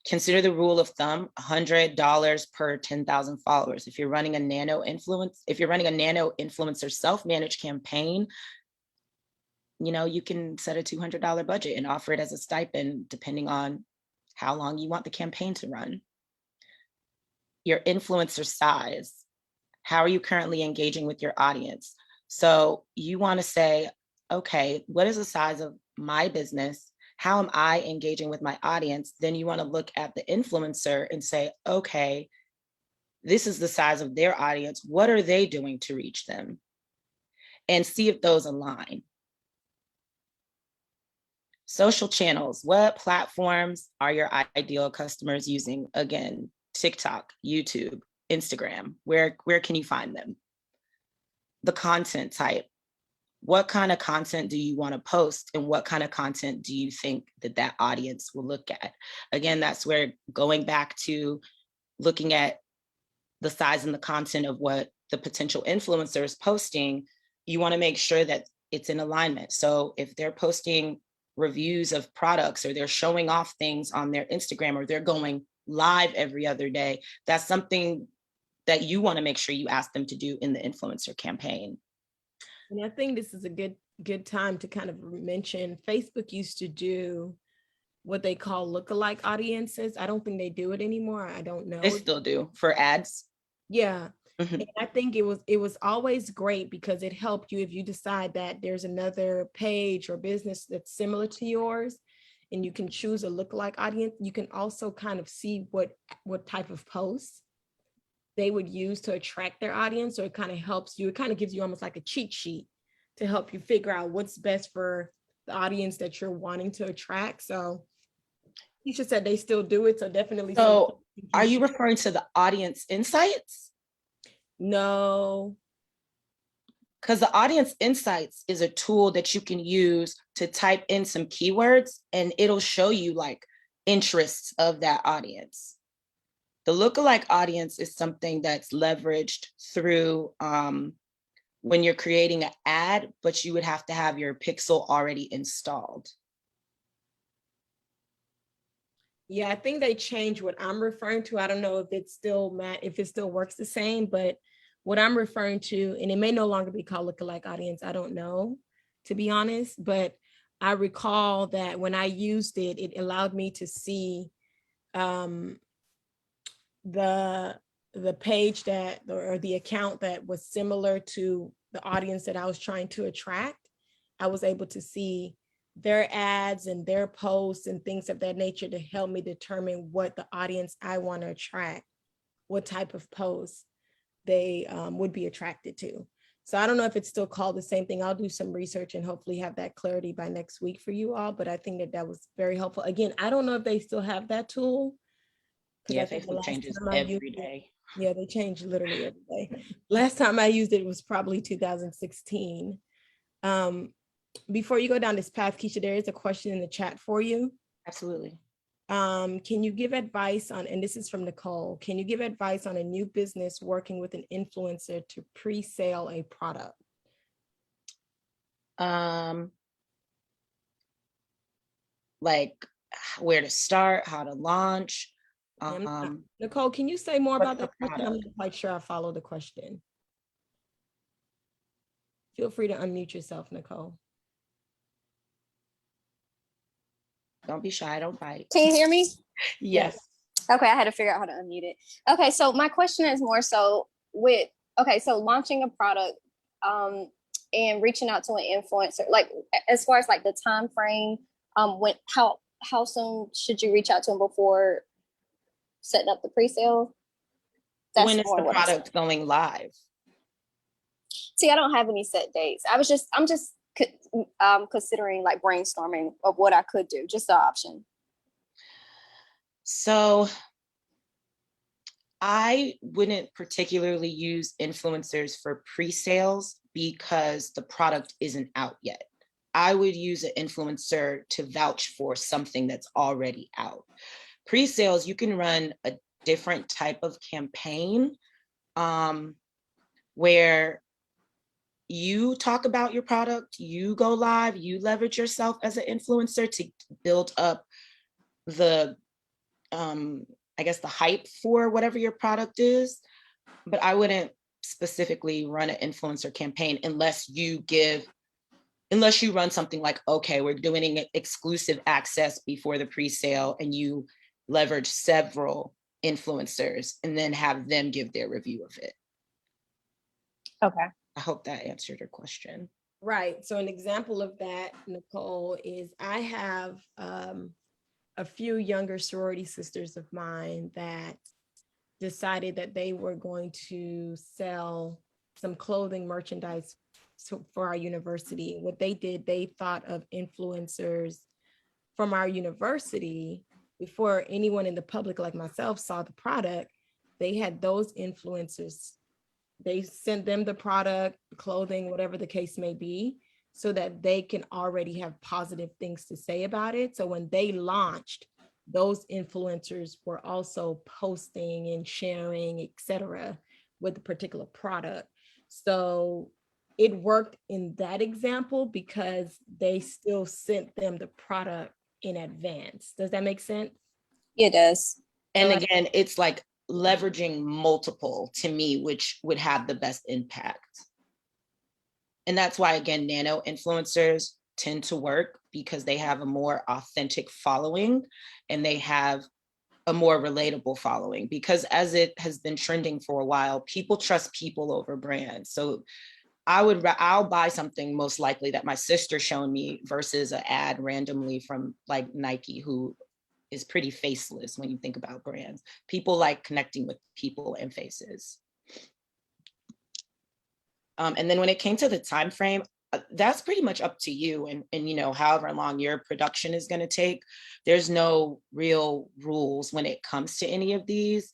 consider the rule of thumb, $100 per 10,000 followers. If you're running a nano influencer self-managed campaign, you can set a $200 budget and offer it as a stipend, depending on how long you want the campaign to run. Your influencer size. How are you currently engaging with your audience? So you want to say, okay, what is the size of my business? How am I engaging with my audience? Then you want to look at the influencer and say, okay, this is the size of their audience. What are they doing to reach them? And see if those align. Social channels. What platforms are your ideal customers using? Again, TikTok, YouTube, Instagram. Where can you find them? The content type. What kind of content do you want to post, and what kind of content do you think that audience will look at? Again, that's where going back to looking at the size and the content of what the potential influencer is posting, you want to make sure that it's in alignment. So if they're posting reviews of products, or they're showing off things on their Instagram, or they're going live every other day, that's something that you want to make sure you ask them to do in the influencer campaign. And I think this is a good time to kind of mention Facebook used to do what they call lookalike audiences. I don't think they do it anymore. I don't know. They still do for ads. Yeah. Mm-hmm. And I think it was always great because it helped you if you decide that there's another page or business that's similar to yours, and you can choose a lookalike audience. You can also kind of see what type of posts they would use to attract their audience. So it kind of helps you. It kind of gives you almost like a cheat sheet to help you figure out what's best for the audience that you're wanting to attract. So Keisha said they still do it. So definitely. So are you referring to the audience insights? No. Because the audience insights is a tool that you can use to type in some keywords, and it'll show you like interests of that audience. The lookalike audience is something that's leveraged through when you're creating an ad, but you would have to have your pixel already installed. Yeah, I think they changed what I'm referring to. I don't know if it still works the same, but what I'm referring to, and it may no longer be called lookalike audience, I don't know, to be honest, but I recall that when I used it, it allowed me to see the page or the account that was similar to the audience that I was trying to attract. I was able to see their ads and their posts and things of that nature to help me determine what the audience I want to attract, what type of posts they would be attracted to. So I don't know if it's still called the same thing. I'll do some research and hopefully have that clarity by next week for you all. But I think that was very helpful. Again, I don't know if they still have that tool. Yeah, Facebook changes every day. Yeah, they change literally every day. Last time I used it was probably 2016. Before you go down this path, Keisha, there is a question in the chat for you. Absolutely. Can you give advice on, and this is from Nicole, can you give advice on a new business working with an influencer to pre-sale a product? Like where to start, how to launch. Nicole, can you say more what's about the that question? I'm product? not quite sure I follow the question. Feel free to unmute yourself, Nicole. Don't be shy, don't bite. Can you hear me? Yes. Okay, I had to figure out how to unmute it. Okay, so my question is more so with, okay, so launching a product and reaching out to an influencer, like as far as like the time frame, when how soon should you reach out to them before setting up the pre-sale? That's When is more the what I'm saying. product going live? See, I don't have any set dates. I'm just considering like brainstorming of what I could do, just the option. So I wouldn't particularly use influencers for pre-sales because the product isn't out yet. I would use an influencer to vouch for something that's already out. Pre-sales, you can run a different type of campaign where you talk about your product, you go live, you leverage yourself as an influencer to build up the I guess the hype for whatever your product is, but I wouldn't specifically run an influencer campaign unless you run something like, okay, we're doing exclusive access before the pre-sale, and you leverage several influencers and then have them give their review of it. Okay. I hope that answered your question. Right. So an example of that, Nicole, is I have a few younger sorority sisters of mine that decided that they were going to sell some clothing merchandise for our university. What they did, they thought of influencers from our university before anyone in the public like myself saw the product. They had those influencers. They sent them the product, clothing, whatever the case may be, so that they can already have positive things to say about it. So when they launched, those influencers were also posting and sharing, etc., with the particular product. So it worked in that example because they still sent them the product in advance. Does that make sense? It does. And again, it's like leveraging multiple to me, which would have the best impact. And that's why, again, nano influencers tend to work because they have a more authentic following and they have a more relatable following, because as it has been trending for a while, people trust people over brands. So I'll buy something most likely that my sister shown me versus an ad randomly from like Nike, who is pretty faceless when you think about brands. People like connecting with people and faces. And then when it came to the time frame, that's pretty much up to you and you know, however long your production is going to take. There's no real rules when it comes to any of these.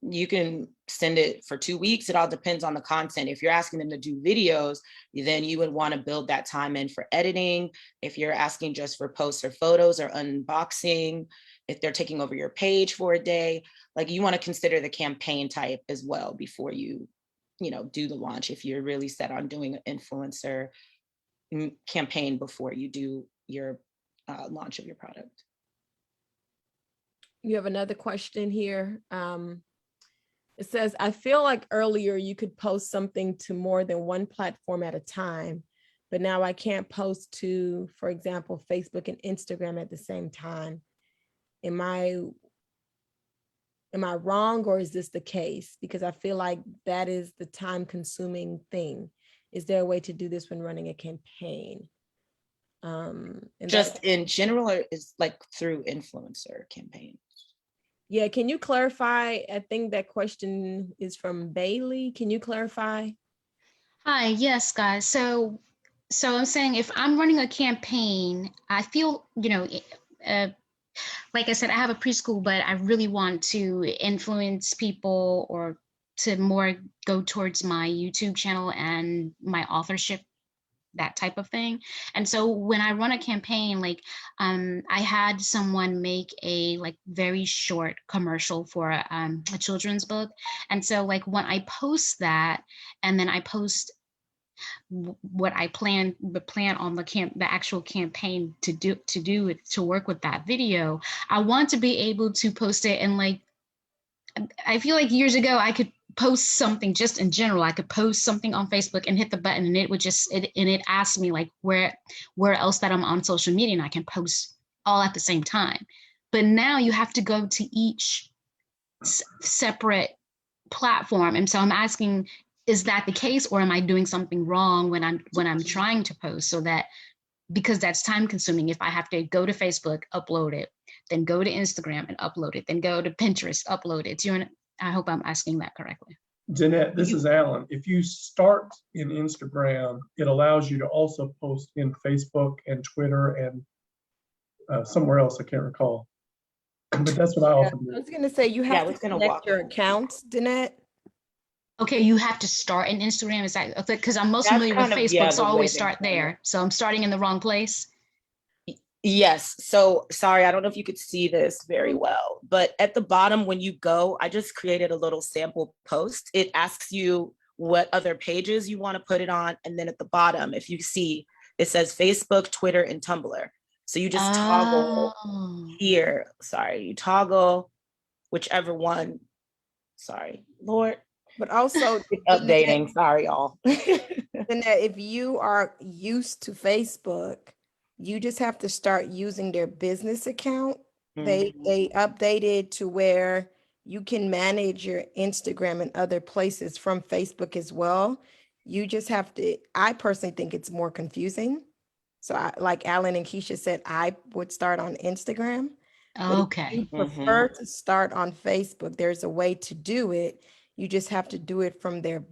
You can send it for 2 weeks. It all depends on the content. If you're asking them to do videos, then you would want to build that time in for editing. If you're asking just for posts or photos or unboxing, if they're taking over your page for a day, like you want to consider the campaign type as well before you do the launch. If you're really set on doing an influencer campaign before you do your launch of your product. You have another question here. It says, I feel like earlier you could post something to more than one platform at a time, but now I can't post to, for example, Facebook and Instagram at the same time. Am I wrong, or is this the case? Because I feel like that is the time consuming thing. Is there a way to do this when running a campaign? Just in general, or is like through influencer campaign? Yeah, can you clarify? I think that question is from Bailey. Can you clarify? Hi, yes, guys. So I'm saying if I'm running a campaign, I feel, like I said, I have a preschool, but I really want to influence people or to more go towards my YouTube channel and my authorship, that type of thing. And so when I run a campaign, like I had someone make a like very short commercial for a children's book. And so like when I post that, and then I post what I plan on the actual campaign to work with that video. I want to be able to post it, and like, I feel like years ago I could post something just in general. I could post something on Facebook and hit the button, and it would just it asked me like where else that I'm on social media, and I can post all at the same time. But now you have to go to each separate platform, and so I'm asking, is that the case, or am I doing something wrong when I'm trying to post? So that, because that's time consuming, if I have to go to Facebook, upload it, then go to Instagram and upload it, then go to Pinterest, upload it. I hope I'm asking that correctly. Jeanette, this is Alan. If you start in Instagram, it allows you to also post in Facebook and Twitter and somewhere else, I can't recall. But that's what I often I do. was gonna say, you have to gonna connect walk. your accounts, Danette. Okay, you have to start in Instagram. Is that because I'm most That's familiar with kind of, Facebook, yeah, so I the way always they start frame it. there. So I'm starting in the wrong place. Yes. So sorry, I don't know if you could see this very well, but at the bottom, when you go, I just created a little sample post. It asks you what other pages you want to put it on. And then at the bottom, if you see, it says Facebook, Twitter, and Tumblr. So you just toggle here. Sorry, you toggle whichever one. Sorry, Lord. But also, It's updating. Sorry, y'all. Danette, if you are used to Facebook, you just have to start using their business account. They updated to where you can manage your Instagram and other places from Facebook as well. You just have to, I personally think it's more confusing. So like Alan and Keisha said, I would start on Instagram. But if Okay. you prefer to start on Facebook, there's a way to do it. You just have to do it from their,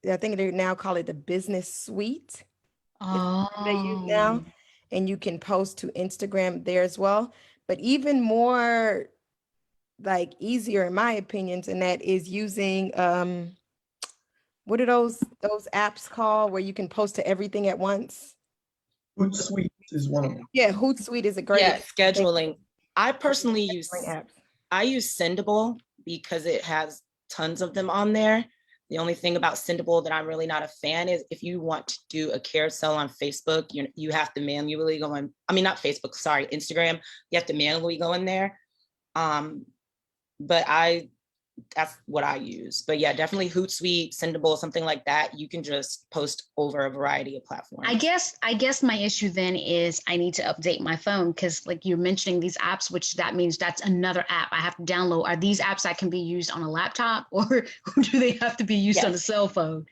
I think they now call it the business suite. They use now, and you can post to Instagram there as well. But even more like easier, in my opinions, and that is using what are those apps called where you can post to everything at once? Hootsuite is one of them. Yeah, Hootsuite is a great Yeah, scheduling. I personally use apps. I use Sendable because it has tons of them on there. The only thing about Sendable that I'm really not a fan is if you want to do a carousel on Facebook, you have to manually go in. I mean, not Facebook, sorry, Instagram. You have to manually go in there. But that's what I use. But yeah, definitely Hootsuite, Sendable, something like that. You can just post over a variety of platforms. I guess my issue then is I need to update my phone, because like you're mentioning these apps, which that means that's another app I have to download. Are these apps that can be used on a laptop, or do they have to be used on a cell phone?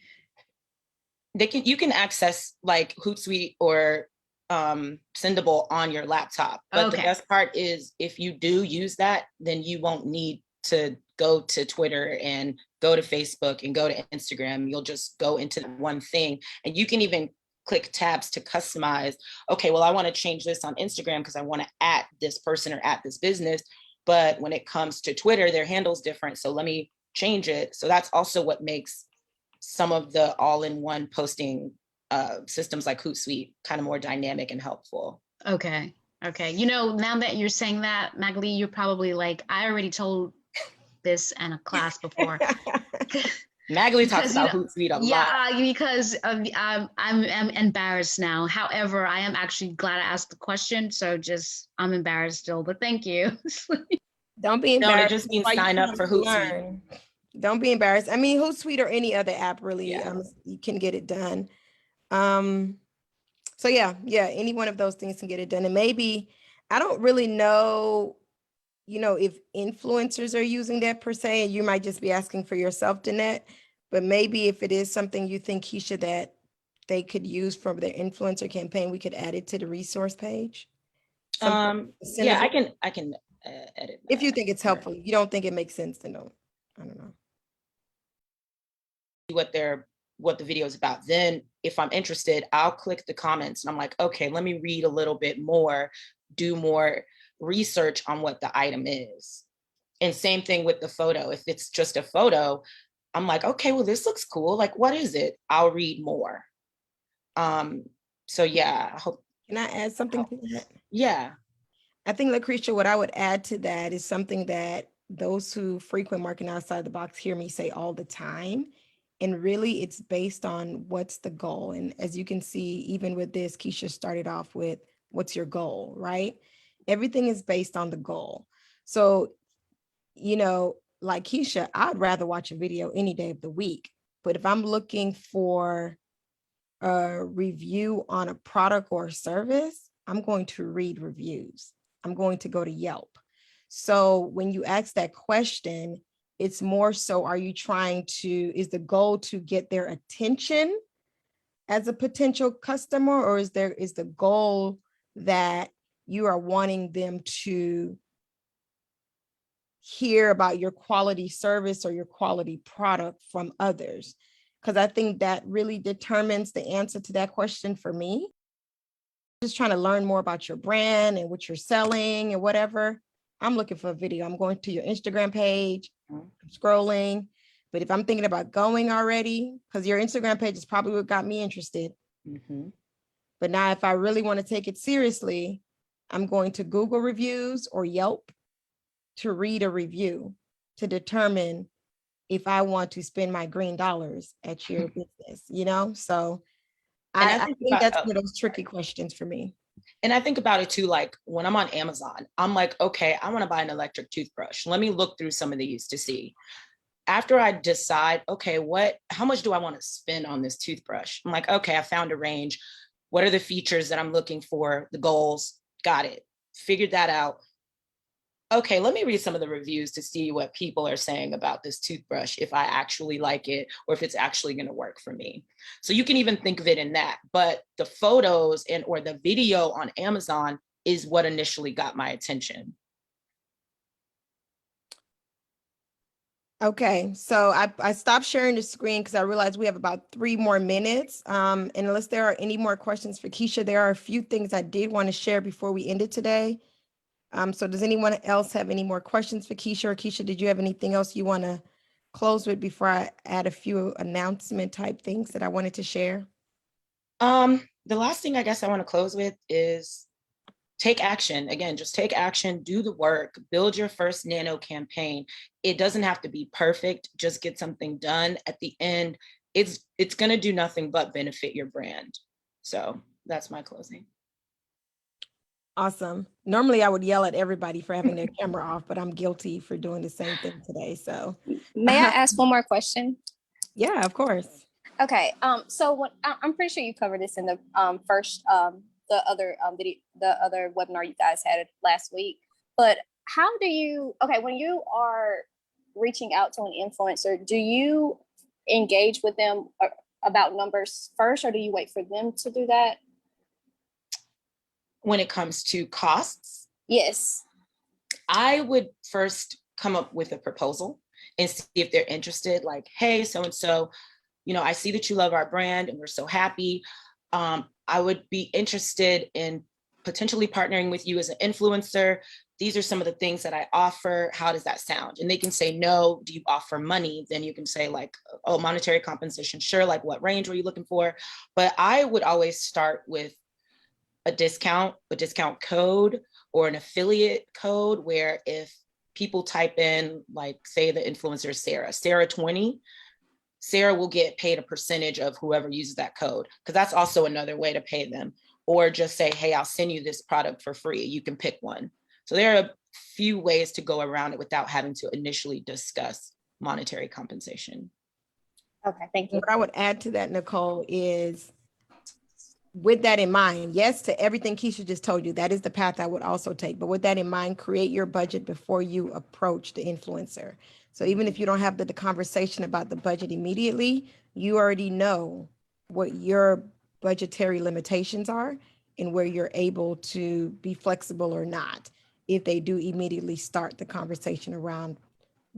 You can access like Hootsuite or Sendable on your laptop. But the best part is if you do use that, then you won't need to go to Twitter and go to Facebook and go to Instagram. You'll just go into one thing, and you can even click tabs to customize. Okay, well, I want to change this on Instagram because I want to at this person or at this business. But when it comes to Twitter, their handle's different. So let me change it. So that's also what makes some of the all-in-one posting systems like Hootsuite kind of more dynamic and helpful. Okay. Now that you're saying that, Magali, you're probably like, I already told this in a class before. Magali talks about Hootsuite a lot. Yeah, because I'm embarrassed now. However, I am actually glad I asked the question. So I'm embarrassed still, but thank you. Don't be embarrassed. No, it just means sign up for Hootsuite. Don't be embarrassed. I mean, Hootsuite or any other app, really, you can get it done. So yeah, any one of those things can get it done. And maybe, I don't really know, if influencers are using that per se, and you might just be asking for yourself, Danette, but maybe if it is something you think, Keisha, that they could use for their influencer campaign, we could add it to the resource page. Yeah, I can edit that. If you think it's helpful. If you don't think it makes sense, then I don't know. What the video is about. Then if I'm interested, I'll click the comments and I'm like, okay, let me read a little bit more, do more research on what the item is. And same thing with the photo. If it's just a photo, I'm like, okay, well, this looks cool. Like, what is it? I'll read more. So yeah, I hope. Can I add something to that? Yeah. I think, Lucretia, what I would add to that is something that those who frequent marketing outside the box hear me say all the time. And really it's based on what's the goal. And as you can see, even with this, Keisha started off with what's your goal, right? Everything is based on the goal. So, you know, like Keisha, I'd rather watch a video any day of the week. But if I'm looking for a review on a product or service, I'm going to read reviews. I'm going to go to Yelp. So when you ask that question, it's more so, are you trying to, is the goal to get their attention as a potential customer, or is the goal that you are wanting them to hear about your quality service or your quality product from others? Because I think that really determines the answer to that question for me. Just trying to learn more about your brand and what you're selling and whatever. I'm looking for a video. I'm going to your Instagram page, I'm scrolling. But if I'm thinking about going already, because your Instagram page is probably what got me interested. Mhm. But now if I really want to take it seriously, I'm going to Google reviews or Yelp to read a review to determine if I want to spend my green dollars at your business, you know? So And I think that's about, one of those tricky questions for me. and I think about it too, like when I'm on Amazon, I'm like, okay, I want to buy an electric toothbrush. Let me look through some of these to see. After I decide, okay, how much do I want to spend on this toothbrush? I'm like, okay, I found a range. What are the features that I'm looking for? The goals, got it. Figured that out. Okay, let me read some of the reviews to see what people are saying about this toothbrush, if I actually like it or if it's actually going to work for me. So you can even think of it in that, but the photos or the video on Amazon is what initially got my attention. Okay, so I stopped sharing the screen because I realized we have about 3 more minutes. And unless there are any more questions for Keisha, there are a few things I did want to share before we ended today. So does anyone else have any more questions for Keisha? Or Keisha, did you have anything else you want to close with before I add a few announcement type things that I wanted to share? The last thing I guess I want to close with is take action. Again, just take action, do the work, build your first nano campaign. It doesn't have to be perfect, just get something done. At the end, it's going to do nothing but benefit your brand. So that's my closing. Awesome. Normally I would yell at everybody for having their camera off, but I'm guilty for doing the same thing today. So May I ask one more question? yeah, of course. Okay. So what I'm pretty sure you covered this in the first the other webinar you guys had last week. But how do you, okay, when you are reaching out to an influencer, do you engage with them about numbers first, or do you wait for them to do that? When it comes to costs, Yes. I would first come up with a proposal and see if they're interested. Like, hey, so-and-so, I see that you love our brand and we're so happy. I would be interested in potentially partnering with you as an influencer. These are some of the things that I offer. How does that sound? And they can say, no. Do you offer money? Then you can say like, oh, monetary compensation. Sure. Like, what range were you looking for? But I would always start with a discount code or an affiliate code, where if people type in, like, say the influencer is Sarah 20, Sarah will get paid a percentage of whoever uses that code, because that's also another way to pay them. Or just say, hey, I'll send you this product for free. You can pick one. So there are a few ways to go around it without having to initially discuss monetary compensation. Okay, thank you. What I would add to that, Nicole, is with that in mind, yes, to everything Keisha just told you, that is the path I would also take. But with that in mind, create your budget before you approach the influencer. So even if you don't have the conversation about the budget immediately, you already know what your budgetary limitations are and where you're able to be flexible or not, if they do immediately start the conversation around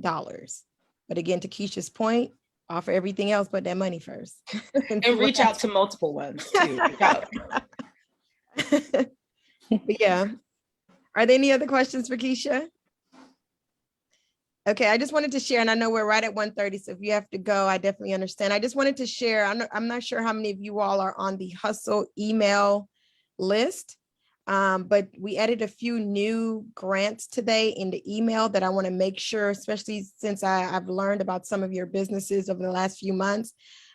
dollars. But again, to Keisha's point, offer everything else but that money first. And reach out to multiple ones too. Yeah. Are there any other questions for Keisha? Okay, I just wanted to share, and I know we're right at 1:30, so if you have to go, I definitely understand. I just wanted to share, I'm not sure how many of you all are on the Hustle email list. But we added a few new grants today in the email that I want to make sure, especially since I've learned about some of your businesses over the last few months,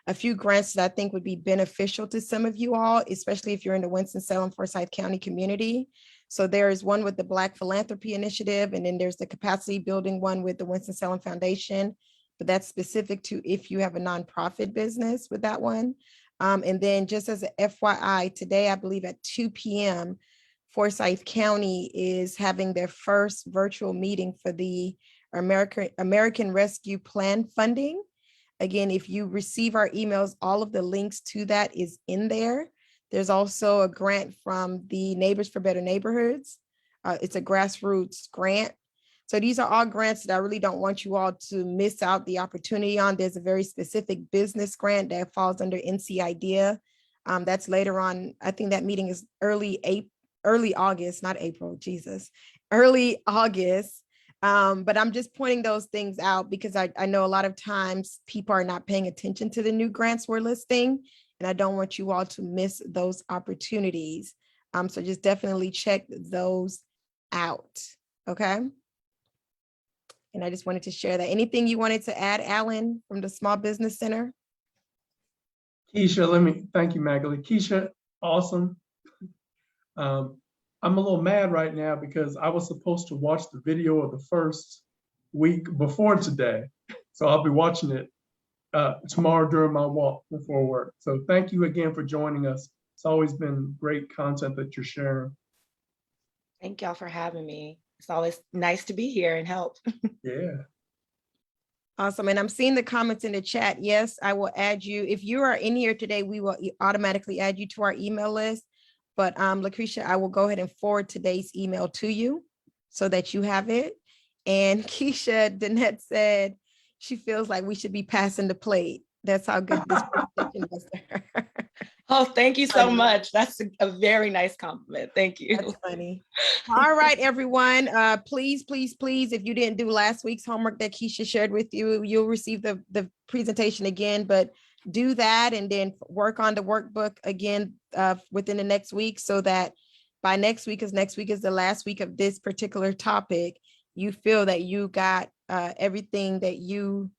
a few grants that I think would be beneficial to some of you all, especially if you're in the Winston-Salem, Forsyth County community. So there is one with the Black Philanthropy Initiative, and then there's the capacity building one with the Winston-Salem Foundation, but that's specific to if you have a nonprofit business with that one. And then just as a FYI, today, I believe at 2 p.m., Forsyth County is having their first virtual meeting for the American Rescue Plan funding. Again, if you receive our emails, all of the links to that is in there. There's also a grant from the Neighbors for Better Neighborhoods. It's a grassroots grant. So these are all grants that I really don't want you all to miss out the opportunity on. There's a very specific business grant that falls under NC IDEA. That's later on. I think that meeting is early August, not April, Jesus, early August. But I'm just pointing those things out because I know a lot of times people are not paying attention to the new grants we're listing, and I don't want you all to miss those opportunities. So just definitely check those out, okay? And I just wanted to share that. Anything you wanted to add, Alan, from the Small Business Center? Keisha, thank you, Magali. Keisha, awesome. I'm a little mad right now because I was supposed to watch the video of the first week before today. So I'll be watching it tomorrow during my walk before work. So thank you again for joining us. It's always been great content that you're sharing. Thank y'all for having me. It's always nice to be here and help. Yeah. Awesome. And I'm seeing the comments in the chat. Yes, I will add you. If you are in here today, we will automatically add you to our email list. But Lucretia, I will go ahead and forward today's email to you so that you have it. And Keisha Danette said she feels like we should be passing the plate. That's how good this presentation was to her. Oh, thank you so much. That's a very nice compliment. Thank you. That's funny. All right, everyone. Please, please, please, if you didn't do last week's homework that Keisha shared with you, you'll receive the presentation again, but do that and then work on the workbook again within the next week so that by next week, because next week is the last week of this particular topic, you feel that you got everything that you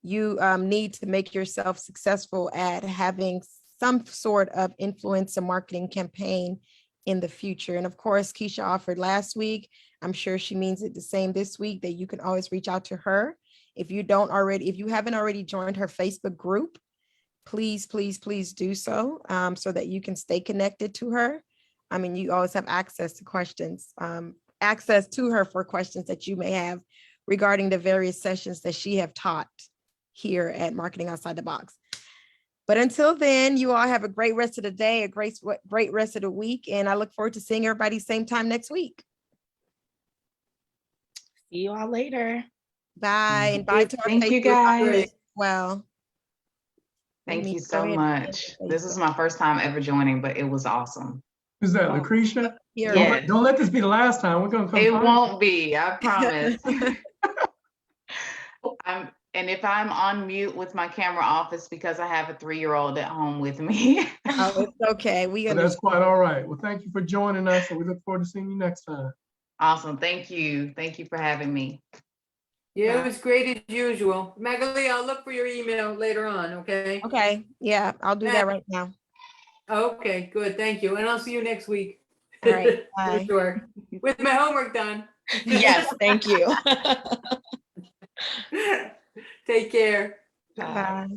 need to make yourself successful at having some sort of influencer marketing campaign in the future. And of course, Keisha offered last week. I'm sure she means it the same this week, that you can always reach out to her. If you haven't already joined her Facebook group, please, please, please do so, so that you can stay connected to her. I mean, you always have access to questions, access to her for questions that you may have regarding the various sessions that she have taught here at Marketing Outside the Box. But until then, you all have a great rest of the day, a great rest of the week, and I look forward to seeing everybody same time next week. See you all later. Bye, and bye to our Thank you, Facebook guys. as well. Thank you Go so ahead. much. This is my first time ever joining, but it was awesome. Who's that, Lucretia? Here. Yeah. Don't let this be the last time. We're gonna come. It find won't be, I promise. And if I'm on mute with my camera off, it's because I have a 3-year-old at home with me. Oh, it's okay. We you. That's quite all right. Well, thank you for joining us, and we look forward to seeing you next time. Awesome. Thank you. Thank you for having me. Yeah, it was great as usual. Magali, I'll look for your email later on, okay? Okay, yeah, I'll do that right now. Okay, good, thank you. And I'll see you next week. All right, For bye. sure. With my homework done. Yes, thank you. Take care. Bye. Bye.